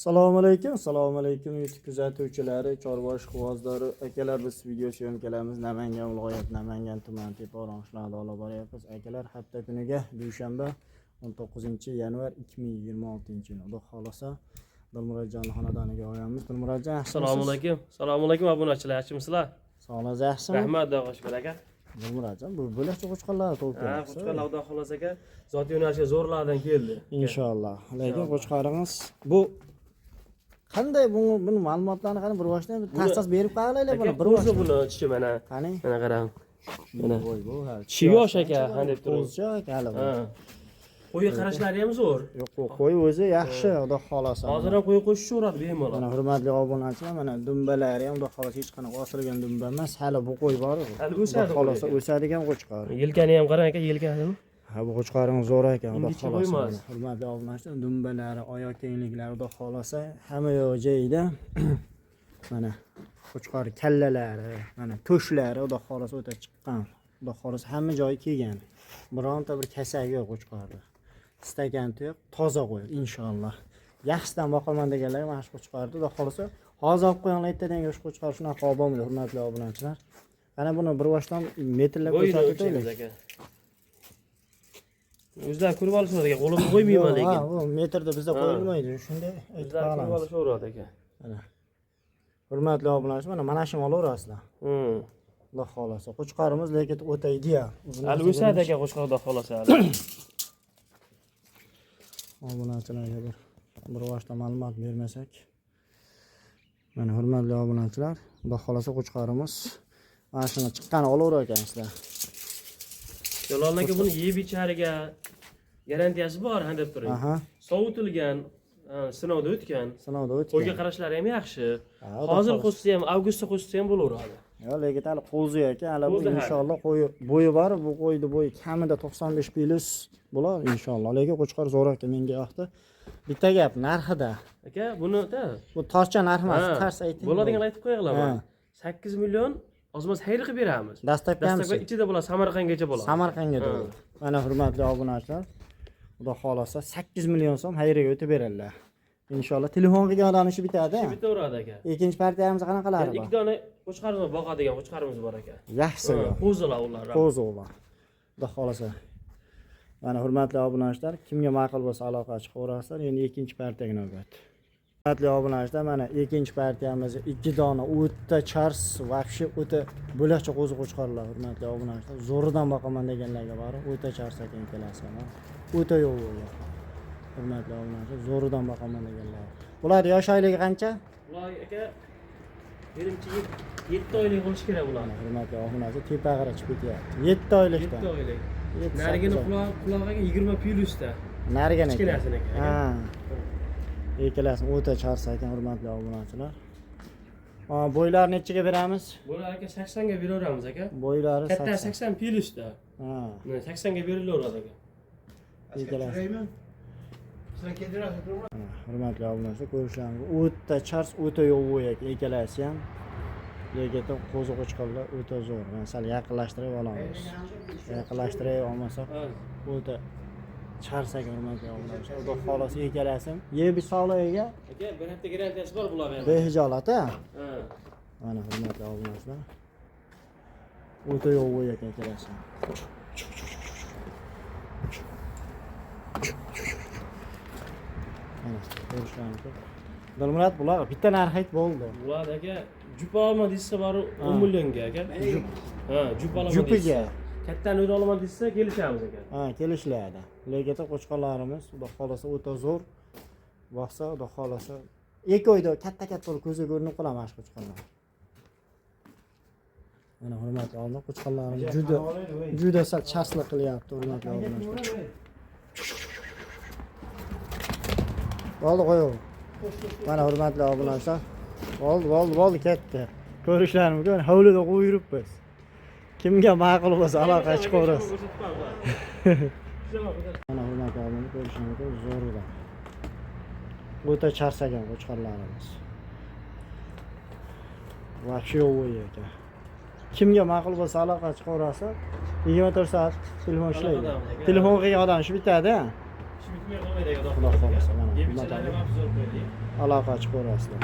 Assalomu alaykum YouTube kuzatuvchilari, chorvosh quvozlari, akalar, biz video syomkalarimiz Namangan viloyat Namangan tuman Teparon shahridan olib boryapmiz. Akalar, hafta kuniga dushanba 19-yanvar 2026-yil. Xudo xolasa Dilmurodjon xonadoniga oyamiz. Dilmurodjon, Assalomu alaykum. Assalomu alaykum obunachilar, yaxshimisizlar? Sog'ligingiz yaxshimi? Rahmat, xushbar aka. Dilmurodjon, bu bo'lakcha qo'chqorlar to'playapsiz. Ha, qo'chqorlar Xudo xolasa aka, zot yo'nalishga zo'rlardan keldi. Inshaalloh. Lekin qo'chqorimiz bu qanday buni ma'lumotlarni qani bir boshdan tasdiq berib qo'yaylik buni. Bir o'zi buni tishi mana. Qani? Mana qarang. Mana. Voy bu ha. Tishi yosh aka, qanday turibdi? Qo'zicha aka hali bu. Ha. Qo'y qarashlari ham zo'r. Yo'q, qo'y o'zi yaxshi, xudo xolasa. Hozir ham qo'y qo'shishaveradi bemalol. Mana hurmatli obunachilar, mana dumbalari ham xudo xolasa hech qanaqa osilgan dumba emas, hali bu qo'y bor. Hali o'sadi. Xolasa o'sadigan qo'chqor. Yelkani ham qarang aka, yelkanimi? Ha, bu qo'chqorimiz zo'r ekan, xudo Ingichka xolasa. qo'ymas. Hurmatli obunachilar, dumbalari, oyoq kengliklari xudo xolasa hamma yo'q joyida. Mana qo'chqor kallalari, mana to'shlari xudo xolasa o'ta chiqqan. Xudo xolasa hamma joyi kelgan. Bironta bir kasak yo'q qo'chqorda. Istagan yo'q, toza qo'y inshaalloh. Yaxshidan boqaman deganlar mana shu qo'chqorni xudo xolasa hozir olib qo'yinglar, ertadan yosh qo'chqor shunaqa bo'lmaydi, hurmatli obunachilar. Mana buni bir boshdan metrlab ko'rsatib o'taylik. O'zlar ko'rib olishadi aka, qo'limni qo'ymayman lekin. Ha, bu metrda bizda qo'yilmaydi, shunday aytib O'zlar ko'rib qolamiz. olishaveradi aka. Mana. Hurmatli obunachilar, mana shuni olaverasizlar. Xudo xolasa qo'chqorimiz lekin o'ta ideal. Hali o'sadi aka qo'chqor Xudo xolasa. Obunachilarga bir boshdan ma'lumot bermasak. Mana hurmatli obunachilar, xudo xolasa qo'chqorimiz mana shuni chiqqani olaverar ekansizlar. Jalol aka buni yeb ichariga garantiyasi bor, ha deb turing. Aha. Sovutilgan, sinovdan o'tgan. Sinovdan o'tgan. Qo'yga qarashlari ham yaxshi. Xudo Hozir xolasa. qo'shsa ham, avgustda qo'shsa ham bo'laveradi. Yo, lekin hali qo'zi ekan, hali bu Qo'zi hali. inshaalloh bo'yi bor, bu qo'ydi bo'yi kamida 95 plus bo'ladi inshaalloh. Lekin qo'chqor zo'r ekan, menga yoqdi. Bitta gap narxida. Aka, buni-da Bu toshcha narx emas, tars ayting. bo'ladigan aytib qo'yinglar. Ha. 8 million ozmas xayr qilib beramiz. Dastlabkamiz. Dastlabki ichida bo'ladi, Samarqandgacha bo'ladi. Samarqandga Ha. bo'ladi. Mana hurmatli obunachilar, xudo xolasa 8 million so'm xayriga o'tib beradilar. Inshaalloh telefonga odanishi bitadi. Bitaveradi aka. Ikkinchi partiyamiz qanaqalari bor? Ikki dona qo'chqarni boqadigan qo'chqarimiz bor aka. Yaxshi. Qo'zilar ular. Qo'zi ular. Xudo xolasa. Mana hurmatli obunachilar, kimga ma'qul bo'lsa aloqa chiqaverasizlar. Endi ikkinchi partiyaga navbat. Hurmatli obunachilar, mana ikkinchi partiyamiz 2 dona o'ta chars, vobshe o'ta bo'lakcha qo'zi qo'chqorlar, hurmatli obunachilar. Zo'ridan boqaman deganlarga borib, o'ta chars ekan kelasi mana. O'ta yo'q bo'lgan. Hurmatli obunachilar, zo'ridan boqaman deganlar. Bular yosh oyligi qancha? Ular aka menimcha 7 oylik bo'lishi kerak ular. Hurmatli obunachilar, tepag'ira chiqib ketyapti. 7 oylikdan. 7 oylik. Narigini qulog'iga 20 plyusda. Narigini. Kichkinasini aka. Ha. Ikkalasi o'ta chars ekan, hurmatli obunachilar. Bo'ylar nechaga beramiz? Bular aka 80 ga beraveramiz aka. Bo'ylari Katta 80. 80 plyusda. Ha. 80 ga berilaveradi aka. Ikkalasi. Hurmatli obunachilar, ko'rishlaringiz o'ta chars, o'ta yo'q ekan ikkalasi ham. Lekin qo'zi qo'chqorlar o'ta zo'r. Masalan, yaqinlashtirib olamiz. Yaqinlashtirib olmasak, o'ta chars ekan, hurmatli obunachilar. Xudo xolasa ikkalasi yeb sog'ligiga Aka, bir hafta garantiyasi bor bularga. behijolat a. Ha. Mana hurmatli obunachilar. O'ta yo'q ekan ikkalasi. Mana ko'rishlaringiz. Dilmurod, bular bitta narx ayt bo'ldi. Bular aka jupa olma desa bor 10 millionga aka. Ha, jupa olaman Jupiga. desa. Kattani o'yda olaman desa kelishamiz aka. Ha, kelishlaydi. Lekin qo'chqorlarimiz xudo xolasa o'ta zo'r. Boqsa, xudo xolasa 2 oyda katta-katta bo'lib ko'zga ko'rinib qoladi mana shu qo'chqorlar. Mana hurmatli obunachilar, qo'chqorlarimiz juda sal charslik qilyapti, hurmatli obunachilar. Bo'ldi, qo'yaver. Mana hurmatli obunachilar. Bo'ldi, ketdi. Ko'rishlarim mumkin, hovlida qo'yib yuribmiz. Kimga ma'qul bo'lsa aloqa chiqaverasiz. Mana hurmatli obunachilar, ko'rishlarim mumkin, zo'rida. O'ta charsagan qo'chqorlarimiz. Vobshe yo'q ekan. Kimga ma'qul bo'lsa aloqa chiqaverasiz. 24 soat telefon ishlaydi. Telefon qilgan odam shu bitadi-a. Shu bitmay qolmaydi, xudo Xudo xohlasa, mana Yeb bunday ichlarni ham zo'r qo'ydik. aloqa ochib ko'rasizlar.